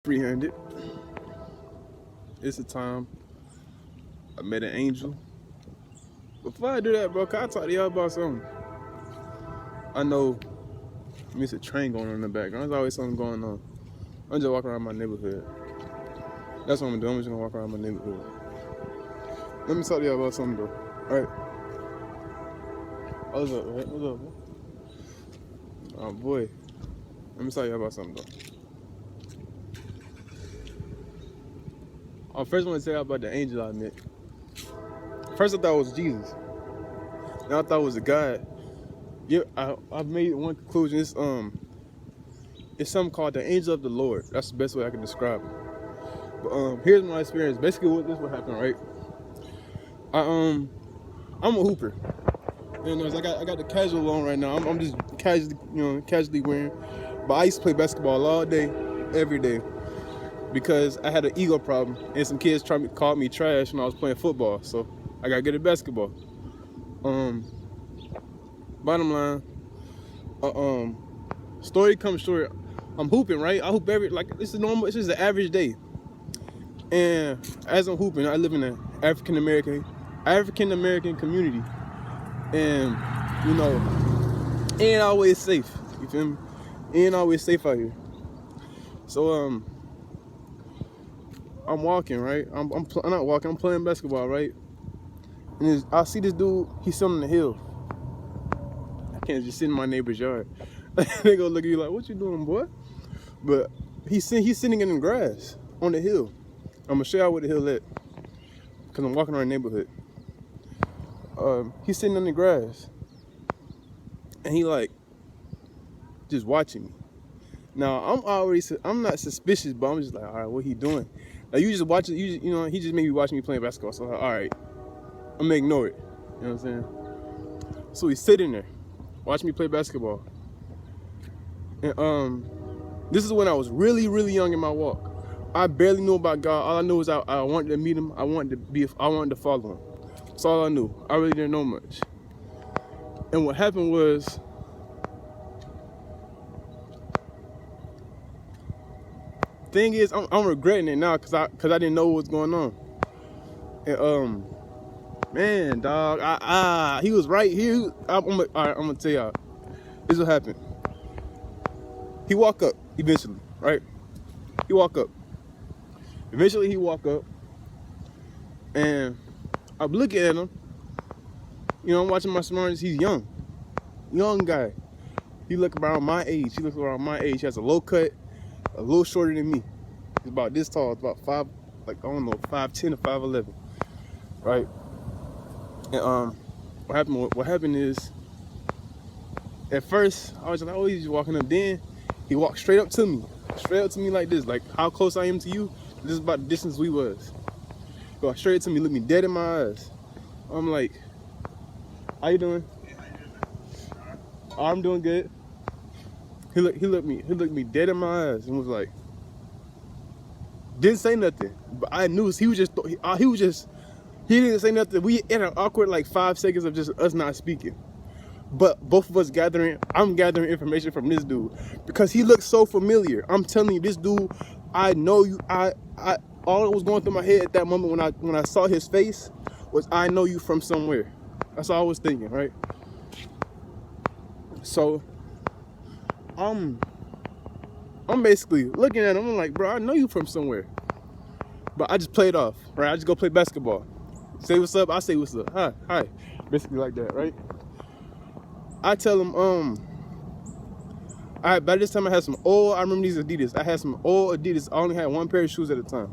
300. It's the time I met an angel. Before I do that, bro, can I talk to y'all about something? I know it's a train going on in the background. There's always something going on. I'm just walking around my neighborhood. That's what I'm doing. I'm just gonna walk around my neighborhood. Let me talk to y'all about something though. Alright. What's up, man? What's up, man? Oh boy. Let me tell you about something though. I first want to tell you about the angel I met. First I thought it was Jesus. Then I thought it was a God. Yeah, I made one conclusion. It's something called the angel of the Lord. That's the best way I can describe it. But here's my experience. Basically, what happened, right? I'm a hooper. You know, I got the casual on right now. I'm just casually wearing. But I used to play basketball all day, every day, because I had an ego problem and some kids called me trash when I was playing football. So I got good at basketball. Bottom line, story comes short. I'm hooping, right? I hoop this is normal. It's just an average day. And as I'm hooping, I live in an African American community, and you know, ain't always safe. You feel me? Ain't always safe out here. So I'm walking, right? I'm not walking. I'm playing basketball, right? And I see this dude. He's sitting on the hill. I can't just sit in my neighbor's yard. They gonna look at you like, "What you doing, boy?" But he's sitting in the grass on the hill. I'm gonna show y'all where the hill at, cause I'm walking around the neighborhood. He's sitting in the grass, and he like just watching me. Now I'm not suspicious, but I'm just like, all right, what he doing? Like you just watch it. He just made me watching me playing basketball. So I'm like, all right, I'm gonna ignore it. You know what I'm saying? So he's sitting there, watching me play basketball. And this is when I was really, really young in my walk. I barely knew about God. All I knew was I wanted to meet him. I wanted to follow him. That's all I knew. I really didn't know much. And what happened was, thing is, I'm regretting it now because I didn't know what was going on. And man, dog, he was right here. All right, I'm gonna tell y'all. This is what happened. He walk up eventually, right? He walk up. Eventually, he walk up, and I'm looking at him. You know, I'm watching my surroundings. He's young guy. He look around my age. He has a low cut, a little shorter than me. He's about this tall. It's about 5'10" or 5'11", right? And what happened is, at first I was like, oh, he's walking up. Then he walked straight up to me like this, like how close I am to you. This is about the distance we was. He walked straight to me, looked me dead in my eyes. I'm like, how you doing? Oh, I'm doing good. He looked me dead in my eyes and was like, didn't say nothing, but I knew he didn't say nothing. We in an awkward like 5 seconds of just us not speaking. But both of us I'm gathering information from this dude because he looked so familiar. I'm telling you, this dude, I know you. All that was going through my head at that moment when I saw his face was, I know you from somewhere. That's all I was thinking, right? So I'm basically looking at him. I'm like, bro, I know you from somewhere. But I just played off, right? I just go play basketball. Say what's up, I say what's up. Hi. Basically like that, right? I tell him, by this time I remember these Adidas. I had some old Adidas. I only had one pair of shoes at a time.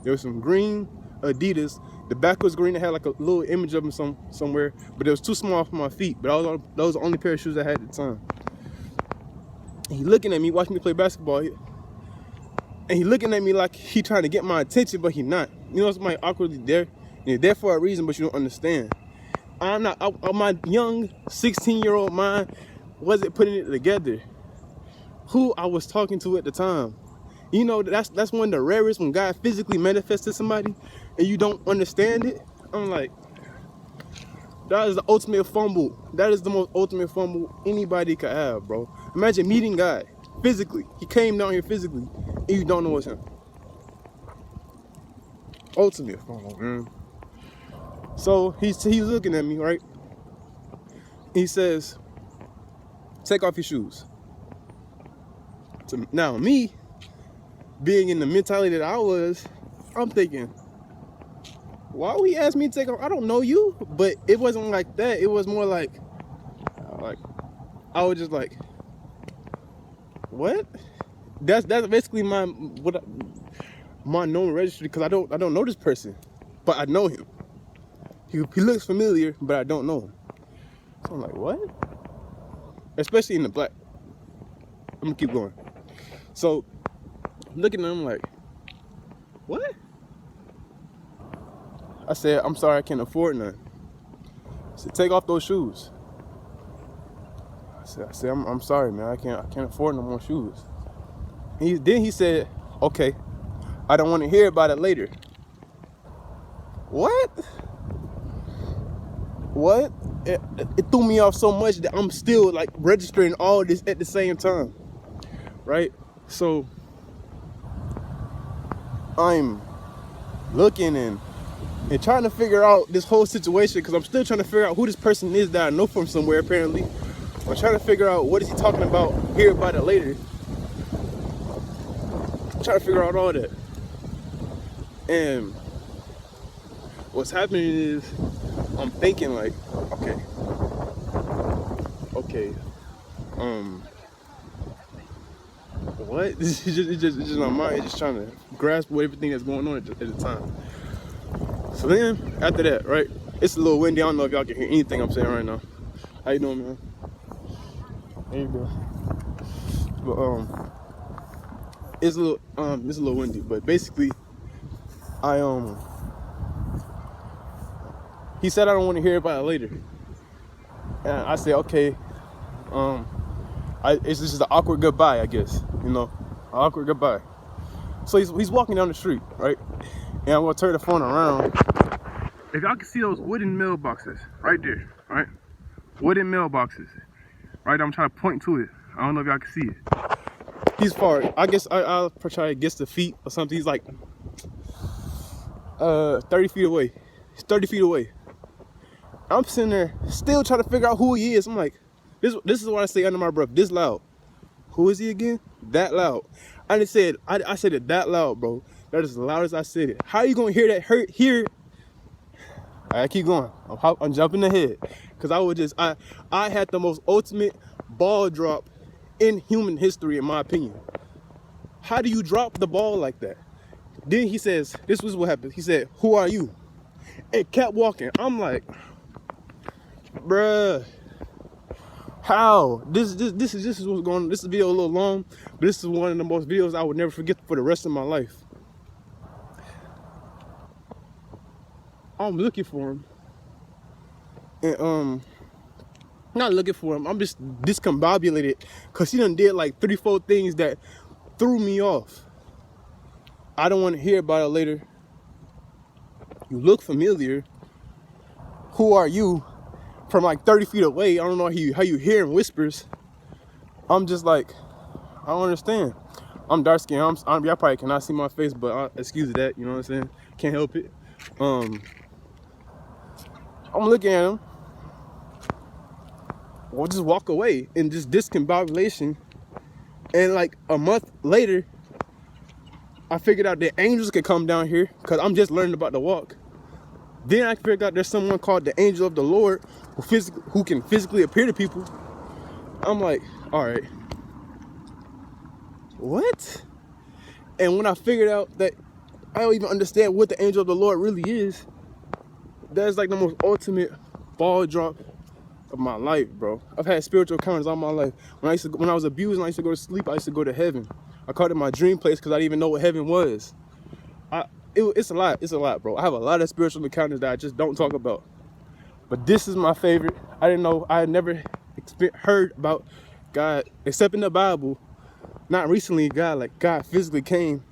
There was some green Adidas. The back was green. It had like a little image of them somewhere, but it was too small for my feet. But those were the only pair of shoes I had at the time. And he looking at me, watching me play basketball. And he looking at me like he trying to get my attention, but he not. You know, somebody awkwardly there. And you're there for a reason, but you don't understand. My young 16-year-old mind wasn't putting it together. Who I was talking to at the time. You know, that's one of the rarest when God physically manifests to somebody and you don't understand it. I'm like, that is the ultimate fumble. That is the most ultimate fumble anybody could have, bro. Imagine meeting God physically. He came down here physically and you don't know it's him. Ultimate. So he's looking at me, right? He says, take off your shoes. So now me, being in the mentality that I was, I'm thinking, why would he ask me to take off? I don't know you. But it wasn't like that. It was more like I was just like, what? That's basically my known registry, because I don't know this person, but I know him. He looks familiar, but I don't know him. So I'm like, what? Especially in the black. I'm gonna keep going. So I'm looking at him like, what? I said, I'm sorry, I can't afford none. I said, take off those shoes. I said, I'm sorry, man. I can't afford no more shoes. Then he said, okay, I don't want to hear about it later. What? What? It threw me off so much that I'm still like registering all this at the same time, right? So I'm looking and trying to figure out this whole situation, because I'm still trying to figure out who this person is that I know from somewhere, apparently. I'm trying to figure out what is he talking about, hear about it later. I'm trying to figure out all that. And what's happening is I'm thinking like, okay, what? It's just my mind just trying to grasp everything that's going on at the time. So then, after that, right, it's a little windy. I don't know if y'all can hear anything I'm saying right now. How you doing, man? There you go. But it's a little windy. But basically, he said I don't want to hear about it later, and I said, okay, it's just an awkward goodbye, I guess, an awkward goodbye. So he's walking down the street, right, and I'm gonna turn the phone around. If y'all can see those wooden mailboxes right there, right, wooden mailboxes, right, I'm trying to point to it. I don't know if y'all can see it. He's far. I guess I'll try to guess the feet or something. He's like 30 feet away. He's 30 feet away. I'm sitting there still trying to figure out who he is. I'm like, this is what I say under my breath, this loud. Who is he again? That loud. I said it that loud, bro. That is as loud as I said it. How you gonna hear that? Hear? I keep going. I'm jumping ahead, because I had the most ultimate ball drop in human history, in my opinion. How do you drop the ball like that? Then he says, this was what happened. He said, who are you? And kept walking. I'm like, bruh, how? This is what's going on. This video a little long, but this is one of the most videos I would never forget for the rest of my life. I'm looking for him, and not looking for him. I'm just discombobulated, because he done did like 3-4 things that threw me off. I don't want to hear about it later. You look familiar. Who are you? From like 30 feet away. I don't know how you hear in whispers. I'm just like, I don't understand. I'm dark skinned. Y'all probably cannot see my face, but excuse that. You know what I'm saying? Can't help it. I'm looking at him. We'll just walk away in just discombobulation. And like a month later, I figured out that angels could come down here, because I'm just learning about the walk. Then I figured out there's someone called the angel of the Lord who can physically appear to people. I'm like, all right, what? And when I figured out that I don't even understand what the angel of the Lord really is, that's like the most ultimate ball drop of my life, bro. I've had spiritual encounters all my life. When I was abused and I used to go to sleep, I used to go to heaven. I called it my dream place, because I didn't even know what heaven was. It's a lot, bro. I have a lot of spiritual encounters that I just don't talk about. But this is my favorite. I didn't know. I had never heard about God except in the Bible. Not recently, God physically came.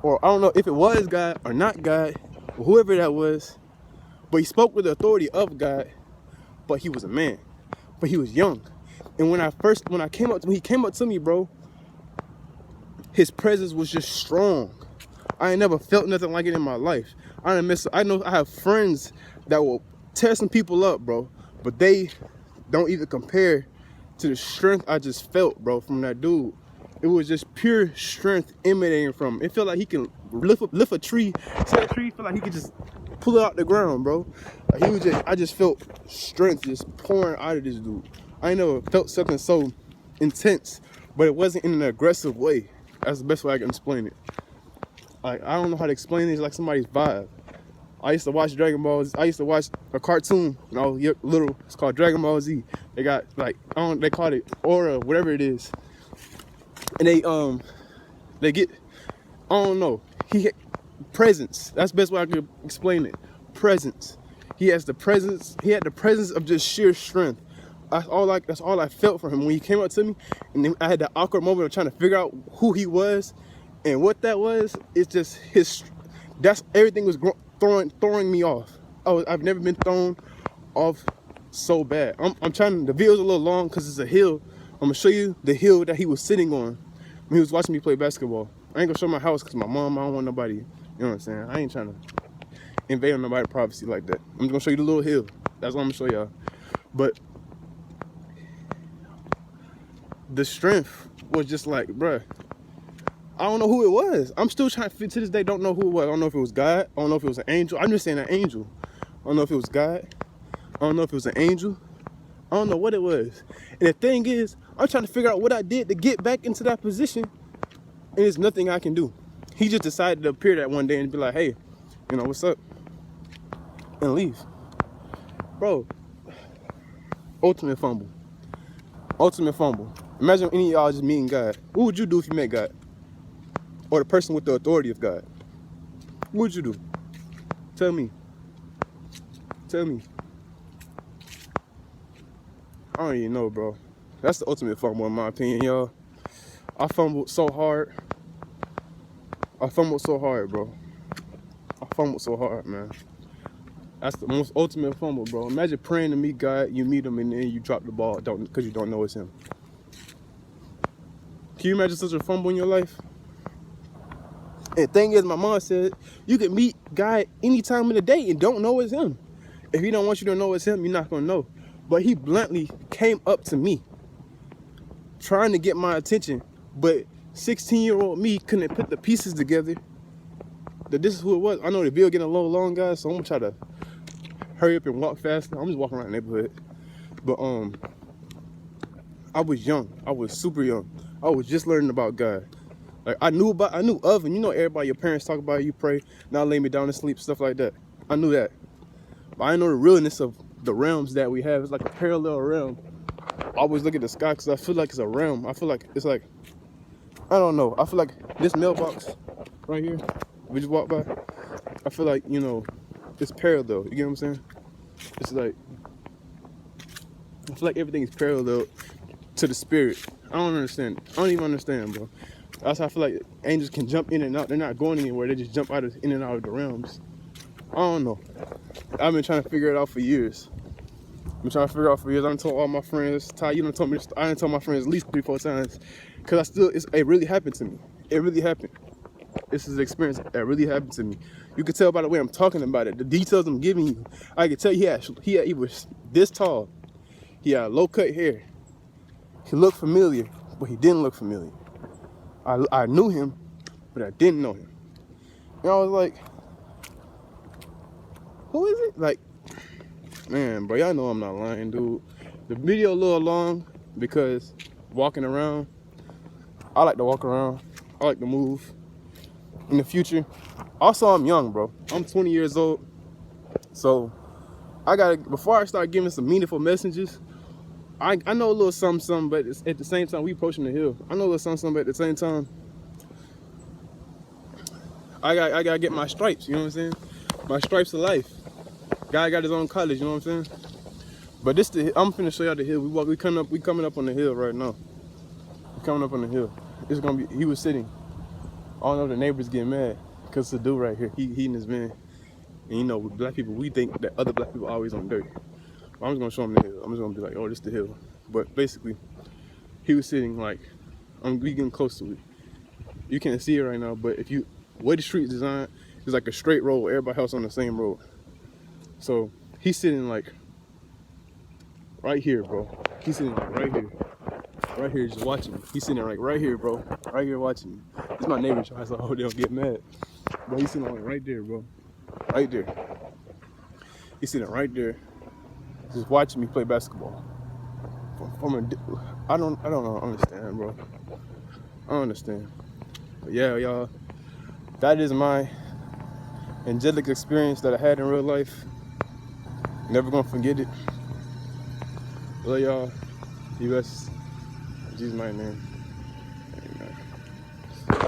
Or I don't know if it was God or not God, or whoever that was. But he spoke with the authority of God. But he was a man. But he was young. And when he came up to me, bro, his presence was just strong. I ain't never felt nothing like it in my life. I know I have friends that will tear some people up, bro, but they don't even compare to the strength I just felt, bro, from that dude. It was just pure strength emanating from him. It felt like he can lift a tree. See that tree? Felt like he could just pull it out the ground, bro. Like I just felt strength just pouring out of this dude. I ain't never felt something so intense, but it wasn't in an aggressive way. That's the best way I can explain it. Like, I don't know how to explain it. It's like somebody's vibe. I used to watch Dragon Ball Z. I used to watch a cartoon when I was little. It's called Dragon Ball Z. They got like, they call it Aura, whatever it is. And they get, I don't know. He had presence. That's the best way I could explain it. Presence. He has the presence. He had the presence of just sheer strength. That's all I felt from him when he came up to me, and then I had that awkward moment of trying to figure out who he was and what that was. It's just that's everything was throwing me off. I've never been thrown off so bad. The video's a little long because it's a hill. I'm gonna show you the hill that he was sitting on when he was watching me play basketball. I ain't gonna show my house because my mom, I don't want nobody, you know what I'm saying? I ain't trying to invade on nobody's privacy like that. I'm just gonna show you the little hill. That's what I'm gonna show y'all. But the strength was just like, bruh, I don't know who it was. I'm still trying to this day, don't know who it was. I don't know if it was God. I don't know if it was an angel. I'm just saying an angel. I don't know if it was God. I don't know if it was an angel. I don't know what it was. And the thing is, I'm trying to figure out what I did to get back into that position, and there's nothing I can do. He just decided to appear that one day and be like, hey, you know, what's up? And leave. Bro, ultimate fumble. Ultimate fumble. Imagine any of y'all just meeting God. What would you do if you met God? Or the person with the authority of God? What would you do? Tell me. Tell me. I don't even know, bro. That's the ultimate fumble in my opinion, y'all. I fumbled so hard. I fumbled so hard, bro. I fumbled so hard, man. That's the most ultimate fumble, bro. Imagine praying to meet God, you meet him, and then you drop the ball because you don't know it's him. Can you imagine such a fumble in your life? And the thing is, my mom said, you can meet God any time of the day and don't know it's him. If he don't want you to know it's him, you're not going to know. But he bluntly came up to me, trying to get my attention. But 16-year-old me couldn't put the pieces together that this is who it was. I know the video getting a little long, guys, so I'm going to try to hurry up and walk faster. I'm just walking around the neighborhood. But I was young. I was super young. I was just learning about God. Like, I knew of him. You know, everybody, your parents talk about it, you pray, now lay me down to sleep, stuff like that. I knew that. But I didn't know the realness of the realms that we have. It's like a parallel realm. I always look at the sky because I feel like it's a realm. I feel like it's like, I don't know. I feel like this mailbox right here, we just walk by, I feel like, you know, it's parallel. You get what I'm saying? It's like, I feel like everything is parallel to the spirit. I don't understand. I don't even understand, bro. That's how I feel like angels can jump in and out. They're not going anywhere. They just jump in and out of the realms. I don't know. I've been trying to figure it out for years. I've done told all my friends. Ty, you done told me. I done told my friends at least 3-4 times. Cause it really happened to me. It really happened. This is an experience that really happened to me. You can tell by the way I'm talking about it. The details I'm giving you. I can tell he was this tall. He had low cut hair. He looked familiar, but he didn't look familiar. I knew him, but I didn't know him. And I was like, who is it? Like, man, bro, y'all know I'm not lying, dude. The video a little long because walking around, I like to walk around. I like to move. In the future, also I'm young, bro. I'm 20 years old. So before I start giving some meaningful messages, I know a little something, but at the same time, we approaching the hill. I know a little something, but at the same time, I gotta get my stripes, you know what I'm saying? My stripes of life. Guy got his own college, you know what I'm saying? But I'm finna show y'all the hill. We coming up on the hill right now. We coming up on the hill. It's gonna be, he was sitting. I don't know, the neighbors getting mad because it's a dude right here. He and his man. And you know, with black people, we think that other black people are always on dirt. I'm just gonna show him the hill. I'm just gonna be like, oh, this is the hill. But basically, he was sitting like, we getting close to it. You can't see it right now, but if you, way the street designed, it's like a straight road. Everybody else on the same road. So he's sitting like right here, bro. He's sitting like right here, just watching me. He's sitting like right here, bro. Right here watching me. It's my neighbor's house, so I hope they don't get mad. But he's sitting like right there, bro. Right there. He's sitting right there, just watching me play basketball. I don't understand, bro. I don't understand. But yeah, y'all, that is my angelic experience that I had in real life. Never gonna forget it. Love y'all. You best. Jesus' mighty name.